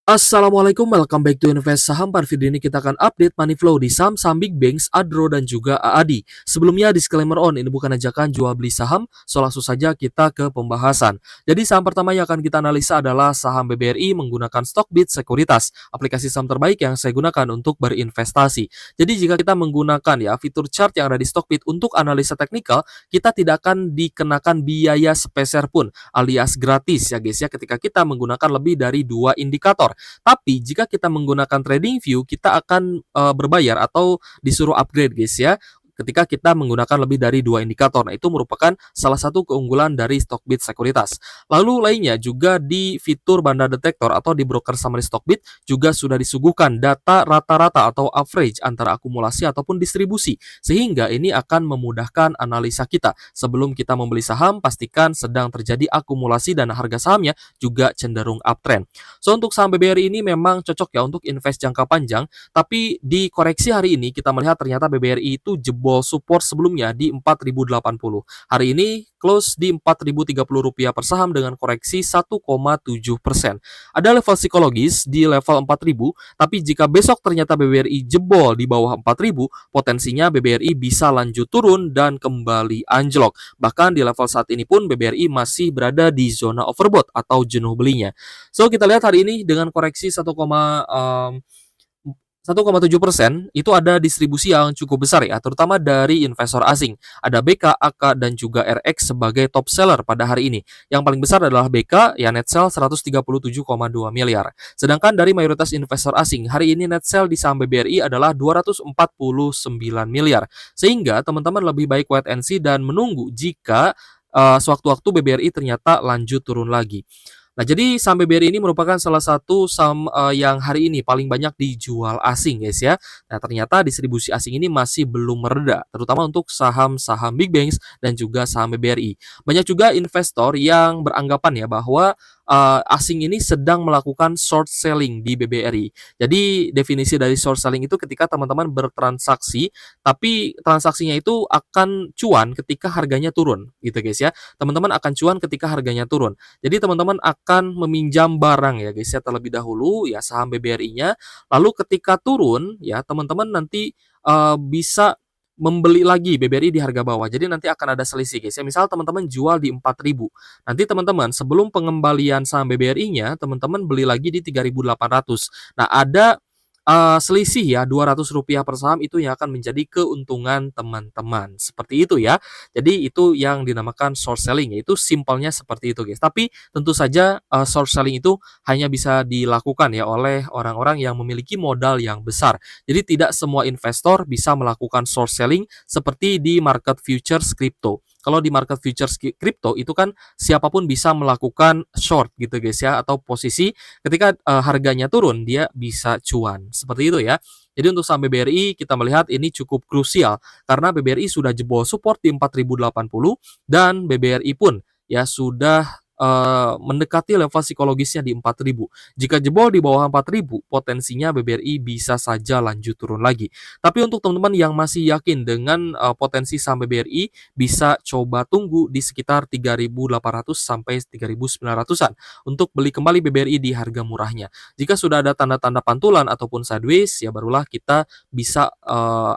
Assalamualaikum, welcome back to Invest Saham. Pada video ini kita akan update money flow di saham-saham Big Banks, Adro, dan juga AADI. Sebelumnya disclaimer on, ini bukan ajakan jual beli saham, so langsung saja kita ke pembahasan. Jadi saham pertama yang akan kita analisa adalah saham BBRI menggunakan Stockbit Sekuritas, aplikasi saham terbaik yang saya gunakan untuk berinvestasi. Jadi jika kita menggunakan fitur chart yang ada di Stockbit untuk analisa teknikal, kita tidak akan dikenakan biaya sepeser pun, alias gratis ya guys ya, ketika kita menggunakan lebih dari 2 indikator. Tapi jika kita menggunakan TradingView, kita akan berbayar atau disuruh upgrade guys ya, ketika kita menggunakan lebih dari 2 indikator. Nah, itu merupakan salah satu keunggulan dari Stockbit Sekuritas. Lalu lainnya juga di fitur Banda Detektor atau di broker summary Stockbit juga sudah disuguhkan data rata-rata atau average antara akumulasi ataupun distribusi. Sehingga ini akan memudahkan analisa kita. Sebelum kita membeli saham, pastikan sedang terjadi akumulasi dan harga sahamnya juga cenderung uptrend. So untuk saham BBRI ini memang cocok ya untuk invest jangka panjang, tapi di koreksi hari ini kita melihat ternyata BBRI itu jebol support sebelumnya di 4.080. Hari ini close di Rp4.030 per saham dengan koreksi 1,7%. Ada level psikologis di level 4.000, tapi jika besok ternyata BBRI jebol di bawah 4.000, potensinya BBRI bisa lanjut turun dan kembali anjlok. Bahkan di level saat ini pun BBRI masih berada di zona overbought atau jenuh belinya. So kita lihat hari ini dengan koreksi 1,7% itu ada distribusi yang cukup besar ya, terutama dari investor asing. Ada BK, AK, dan juga RX sebagai top seller pada hari ini. Yang paling besar adalah BK, ya net sell 137,2 miliar. Sedangkan dari mayoritas investor asing, hari ini net sell di saham BBRI adalah 249 miliar. Sehingga teman-teman lebih baik wait and see dan menunggu jika sewaktu-waktu BBRI ternyata lanjut turun lagi. Nah, jadi saham BBRI ini merupakan salah satu saham yang hari ini paling banyak dijual asing, guys ya. Nah, ternyata distribusi asing ini masih belum mereda, terutama untuk saham-saham Big Banks dan juga saham BBRI. Banyak juga investor yang beranggapan ya bahwa asing ini sedang melakukan short selling di BBRI. Jadi definisi dari short selling itu ketika teman-teman bertransaksi, tapi transaksinya itu akan cuan ketika harganya turun, gitu guys ya. Teman-teman akan cuan ketika harganya turun. Jadi teman-teman akan meminjam barang ya guys ya terlebih dahulu ya saham BBRI-nya. Lalu ketika turun ya teman-teman nanti bisa membeli lagi BBRI di harga bawah. Jadi nanti akan ada selisih guys ya. Misal teman-teman jual di 4.000. Nanti teman-teman sebelum pengembalian saham BBRI-nya teman-teman beli lagi di 3.800. Nah, ada selisih ya Rp200 per saham itu yang akan menjadi keuntungan teman-teman. Seperti itu ya. Jadi itu yang dinamakan short selling, yaitu simpelnya seperti itu guys. Tapi tentu saja short selling itu hanya bisa dilakukan ya oleh orang-orang yang memiliki modal yang besar. Jadi tidak semua investor bisa melakukan short selling seperti di market futures crypto. Kalau di market futures crypto itu kan siapapun bisa melakukan short gitu guys ya, atau posisi ketika harganya turun dia bisa cuan. Seperti itu ya. Jadi untuk saham BBRI kita melihat ini cukup krusial karena BBRI sudah jebol support di 4.080 dan BBRI pun ya sudah mendekati level psikologisnya di 4.000. Jika jebol di bawah 4.000, potensinya BBRI bisa saja lanjut turun lagi. Tapi untuk teman-teman yang masih yakin dengan potensi saham BBRI, bisa coba tunggu di sekitar 3.800 sampai 3.900-an untuk beli kembali BBRI di harga murahnya. Jika sudah ada tanda-tanda pantulan ataupun sideways, ya barulah kita bisa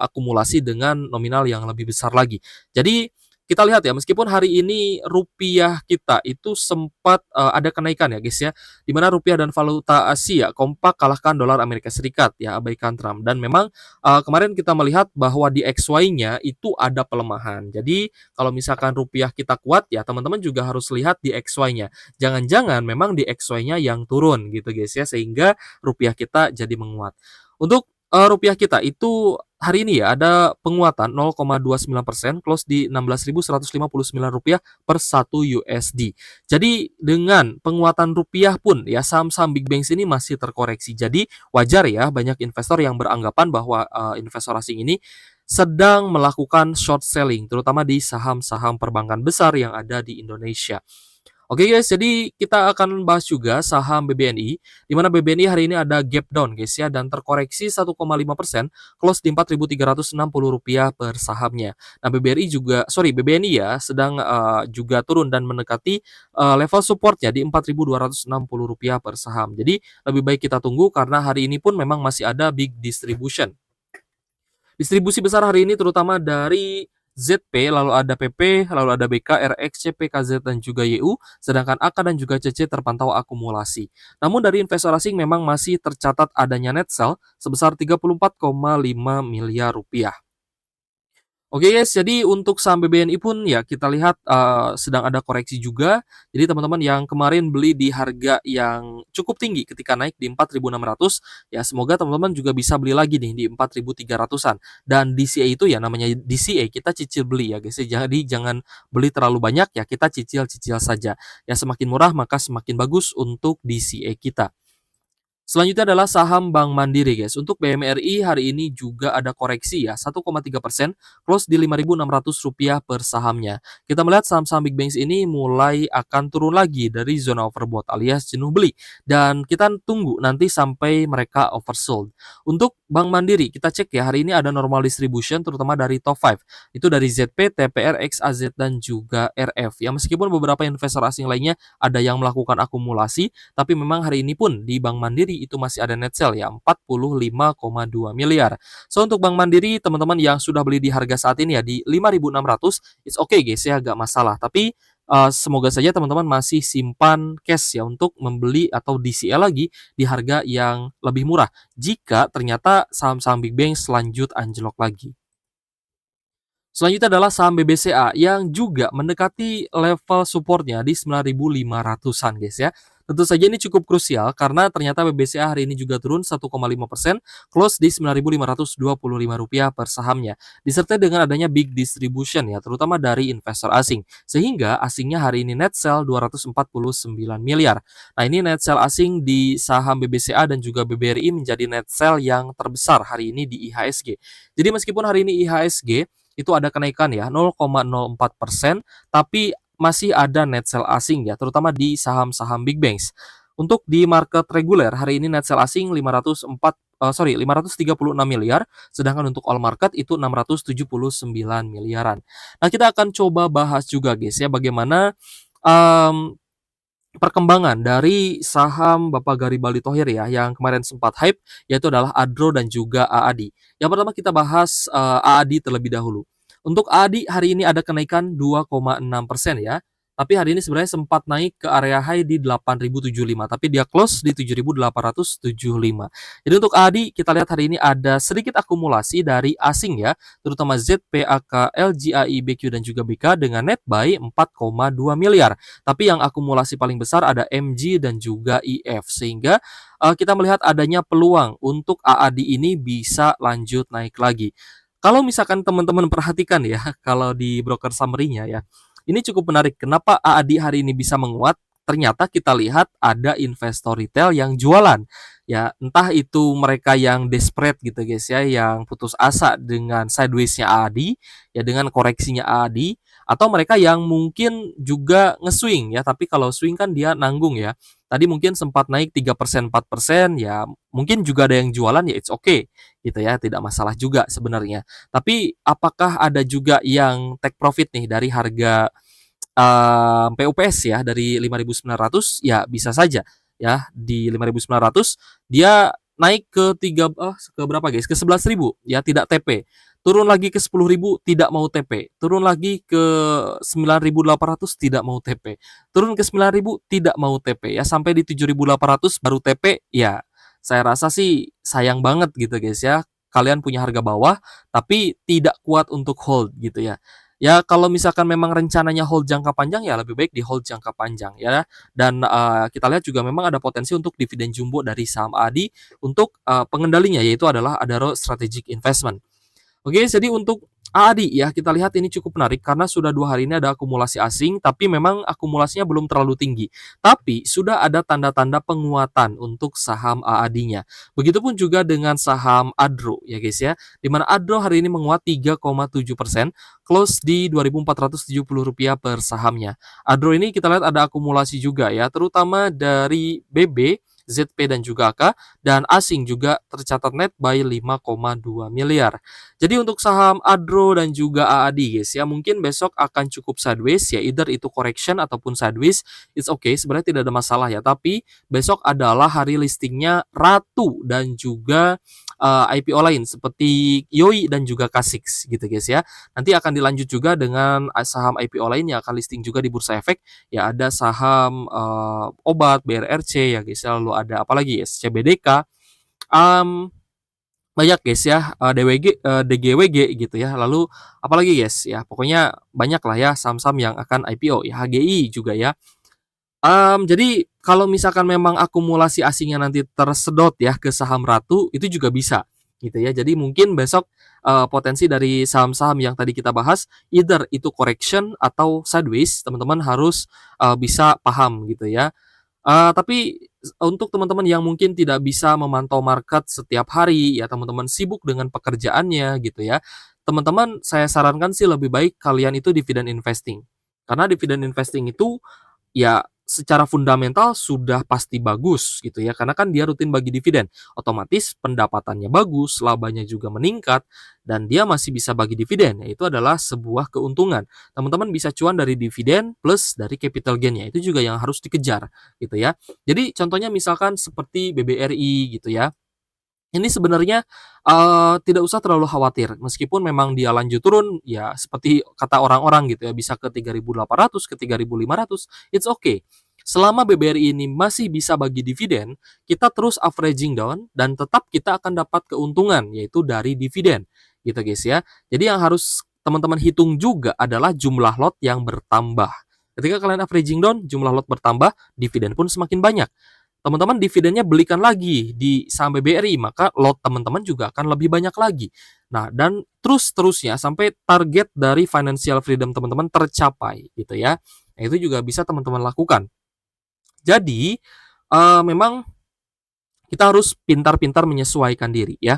akumulasi dengan nominal yang lebih besar lagi. Jadi kita lihat ya, meskipun hari ini rupiah kita itu sempat ada kenaikan ya guys ya, di mana rupiah dan valuta Asia kompak kalahkan dolar Amerika Serikat ya, abaikan Trump. Dan memang kemarin kita melihat bahwa di XY-nya itu ada pelemahan. Jadi kalau misalkan rupiah kita kuat ya, teman-teman juga harus lihat di XY-nya. Jangan-jangan memang di XY-nya yang turun gitu guys ya, sehingga rupiah kita jadi menguat. Untuk rupiah kita itu hari ini ya ada penguatan 0,29%, close di Rp16.159 per 1 USD. Jadi dengan penguatan rupiah pun ya saham-saham Big Banks ini masih terkoreksi. Jadi wajar ya banyak investor yang beranggapan bahwa investor asing ini sedang melakukan short selling terutama di saham-saham perbankan besar yang ada di Indonesia. Oke guys, jadi kita akan bahas juga saham BBNI, di mana BBNI hari ini ada gap down guys ya, dan terkoreksi 1,5%, close di Rp4.360 per sahamnya. Nah BBNI ya, sedang juga turun dan mendekati level supportnya di Rp4.260 per saham. Jadi lebih baik kita tunggu karena hari ini pun memang masih ada big distribution. Distribusi besar hari ini terutama dari ZP, lalu ada PP, lalu ada BK, RX, CP, KZ, dan juga YU, sedangkan AK dan juga CC terpantau akumulasi. Namun dari investor asing memang masih tercatat adanya net sell sebesar Rp34,5 miliar. Oke guys, jadi untuk saham BBNI pun ya kita lihat sedang ada koreksi juga. Jadi teman-teman yang kemarin beli di harga yang cukup tinggi ketika naik di 4.600, ya semoga teman-teman juga bisa beli lagi nih di 4.300-an. Dan DCA itu ya namanya DCA, kita cicil beli ya guys. Jadi jangan beli terlalu banyak ya, kita cicil-cicil saja. Ya semakin murah maka semakin bagus untuk DCA kita. Selanjutnya adalah saham Bank Mandiri guys. Untuk BMRI hari ini juga ada koreksi ya, 1,3%, close di Rp5.600 per sahamnya. Kita melihat saham-saham big banks ini mulai akan turun lagi dari zona overbought alias jenuh beli. Dan kita tunggu nanti sampai mereka oversold. Untuk Bank Mandiri, kita cek ya, hari ini ada normal distribution terutama dari top 5. Itu dari ZP, TPR, XAZ, dan juga RF. Ya meskipun beberapa investor asing lainnya ada yang melakukan akumulasi, tapi memang hari ini pun di Bank Mandiri itu masih ada net sell ya, 45,2 miliar. So untuk Bank Mandiri teman-teman yang sudah beli di harga saat ini ya di 5.600, it's okay guys ya, gak masalah. Tapi semoga saja teman-teman masih simpan cash ya untuk membeli atau DCA lagi di harga yang lebih murah jika ternyata saham-saham big bank selanjut anjlok lagi. Selanjutnya adalah saham BBCA yang juga mendekati level supportnya di 9.500-an guys ya. Tentu saja ini cukup krusial karena ternyata BBCA hari ini juga turun 1,5%, close di Rp9.525 per sahamnya. Disertai dengan adanya big distribution ya, terutama dari investor asing. Sehingga asingnya hari ini net sell 249 miliar. Nah ini net sell asing di saham BBCA dan juga BBRI menjadi net sell yang terbesar hari ini di IHSG. Jadi meskipun hari ini IHSG itu ada kenaikan ya 0,04%, tapi masih ada net sell asing ya, terutama di saham-saham big banks. Untuk di market reguler hari ini net sell asing 536 miliar, sedangkan untuk all market itu 679 miliaran. Nah, kita akan coba bahas juga guys ya bagaimana um, perkembangan dari saham Bapak Garibaldi Thohir ya yang kemarin sempat hype, yaitu adalah Adro dan juga AADI. Yang pertama kita bahas AADI terlebih dahulu. Untuk AADI hari ini ada kenaikan 2,6% ya. Tapi hari ini sebenarnya sempat naik ke area high di 8.075, tapi dia close di 7.875. Jadi untuk AADI kita lihat hari ini ada sedikit akumulasi dari asing ya, terutama ZPAK, LGAI, BQ dan juga BK dengan net buy 4,2 miliar. Tapi yang akumulasi paling besar ada MG dan juga IF, sehingga kita melihat adanya peluang untuk AADI ini bisa lanjut naik lagi. Kalau misalkan teman-teman perhatikan ya, kalau di broker summary-nya ya, ini cukup menarik. Kenapa AADI hari ini bisa menguat? Ternyata kita lihat ada investor retail yang jualan. Ya, entah itu mereka yang desperate gitu guys ya, yang putus asa dengan sideways-nya AADI, ya dengan koreksinya AADI, atau mereka yang mungkin juga nge-swing ya, tapi kalau swing kan dia nanggung ya. Tadi mungkin sempat naik 3%, 4%, ya mungkin juga ada yang jualan ya it's okay gitu ya, tidak masalah juga sebenarnya. Tapi apakah ada juga yang take profit nih dari harga PUPS ya dari 5.900 ya bisa saja ya di 5.900 dia naik ke berapa guys? Ke 11.000 ya tidak TP. Turun lagi ke 10.000 tidak mau TP. Turun lagi ke 9.800 tidak mau TP. Turun ke 9.000 tidak mau TP ya sampai di 7.800 baru TP ya. Saya rasa sih sayang banget gitu guys ya. Kalian punya harga bawah tapi tidak kuat untuk hold gitu ya. Ya kalau misalkan memang rencananya hold jangka panjang ya lebih baik di hold jangka panjang ya. Dan kita lihat juga memang ada potensi untuk dividen jumbo dari saham ADI untuk pengendalinya yaitu adalah Adaro Strategic Investment. Oke, jadi untuk AADI ya, kita lihat ini cukup menarik karena sudah 2 hari ini ada akumulasi asing, tapi memang akumulasinya belum terlalu tinggi. Tapi sudah ada tanda-tanda penguatan untuk saham AADI-nya. Begitupun juga dengan saham ADRO ya guys ya, di mana ADRO hari ini menguat 3,7%, close di Rp2.470 per sahamnya. ADRO ini kita lihat ada akumulasi juga ya, terutama dari BB, ZP dan juga AK, dan asing juga tercatat net buy 5,2 miliar. Jadi untuk saham ADRO dan juga AADI guys ya, mungkin besok akan cukup sideways ya, either itu correction ataupun sideways, it's okay, sebenarnya tidak ada masalah ya. Tapi besok adalah hari listingnya Ratu dan juga IPO lain seperti Yoi dan juga Kasix gitu guys ya. Nanti akan dilanjut juga dengan saham IPO lain yang akan listing juga di Bursa Efek. Ya ada saham obat BRRC ya guys ya, lalu ada apa lagi SCBDK. Um, Banyak guys ya, DWG, DGWG gitu ya, lalu apalagi guys ya, pokoknya banyak lah ya saham-saham yang akan IPO ya, HGI juga ya. Jadi kalau misalkan memang akumulasi asingnya nanti tersedot ya ke saham Ratu, itu juga bisa gitu ya. Jadi mungkin besok, potensi dari saham-saham yang tadi kita bahas, either itu correction atau sideways, teman-teman harus, bisa paham gitu ya. Tapi untuk teman-teman yang mungkin tidak bisa memantau market setiap hari, ya teman-teman sibuk dengan pekerjaannya gitu ya, teman-teman saya sarankan sih lebih baik kalian itu dividend investing. Karena dividend investing itu ya secara fundamental sudah pasti bagus gitu ya, karena kan dia rutin bagi dividen. Otomatis pendapatannya bagus, labanya juga meningkat, dan dia masih bisa bagi dividen, yaitu adalah sebuah keuntungan. Teman-teman bisa cuan dari dividen plus dari capital gain-nya, itu juga yang harus dikejar gitu ya. Jadi contohnya misalkan seperti BBRI gitu ya, ini sebenarnya, tidak usah terlalu khawatir, meskipun memang dia lanjut turun, ya seperti kata orang-orang gitu ya, bisa ke 3.800 ke 3.500, it's okay. Selama BBRI ini masih bisa bagi dividen, kita terus averaging down dan tetap kita akan dapat keuntungan, yaitu dari dividen, gitu guys ya. Jadi yang harus teman-teman hitung juga adalah jumlah lot yang bertambah. Ketika kalian averaging down, jumlah lot bertambah, dividen pun semakin banyak. Teman-teman dividennya belikan lagi di saham BBRI, maka lot teman-teman juga akan lebih banyak lagi. Nah, dan terus-terusnya sampai target dari financial freedom teman-teman tercapai gitu ya. Nah, itu juga bisa teman-teman lakukan. Jadi, memang kita harus pintar-pintar menyesuaikan diri ya.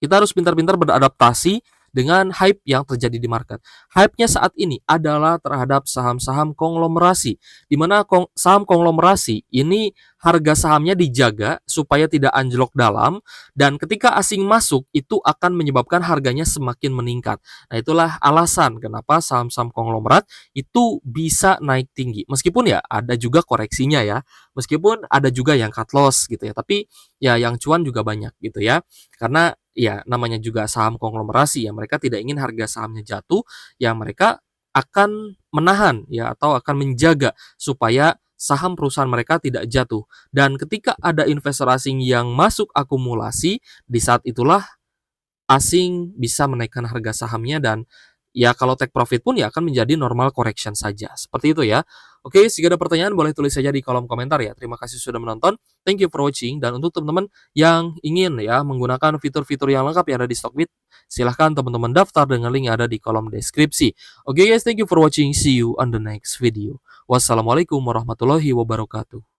Kita harus pintar-pintar beradaptasi dengan hype yang terjadi di market. Hype-nya saat ini adalah terhadap saham-saham konglomerasi, di mana saham konglomerasi ini harga sahamnya dijaga supaya tidak anjlok dalam, dan ketika asing masuk itu akan menyebabkan harganya semakin meningkat. Nah, itulah alasan kenapa saham-saham konglomerat itu bisa naik tinggi. Meskipun ya ada juga koreksinya ya, meskipun ada juga yang cut loss gitu ya, tapi ya yang cuan juga banyak gitu ya. Karena ya namanya juga saham konglomerasi ya, mereka tidak ingin harga sahamnya jatuh, ya mereka akan menahan ya atau akan menjaga supaya saham perusahaan mereka tidak jatuh. Dan ketika ada investor asing yang masuk akumulasi, di saat itulah asing bisa menaikkan harga sahamnya, dan ya kalau take profit pun ya akan menjadi normal correction saja. Seperti itu ya. Oke, jika ada pertanyaan boleh tulis saja di kolom komentar ya. Terima kasih sudah menonton. Thank you for watching. Dan untuk teman-teman yang ingin ya menggunakan fitur-fitur yang lengkap yang ada di Stockbit, silahkan teman-teman daftar dengan link yang ada di kolom deskripsi. Oke guys, thank you for watching. See you on the next video. Wassalamualaikum warahmatullahi wabarakatuh.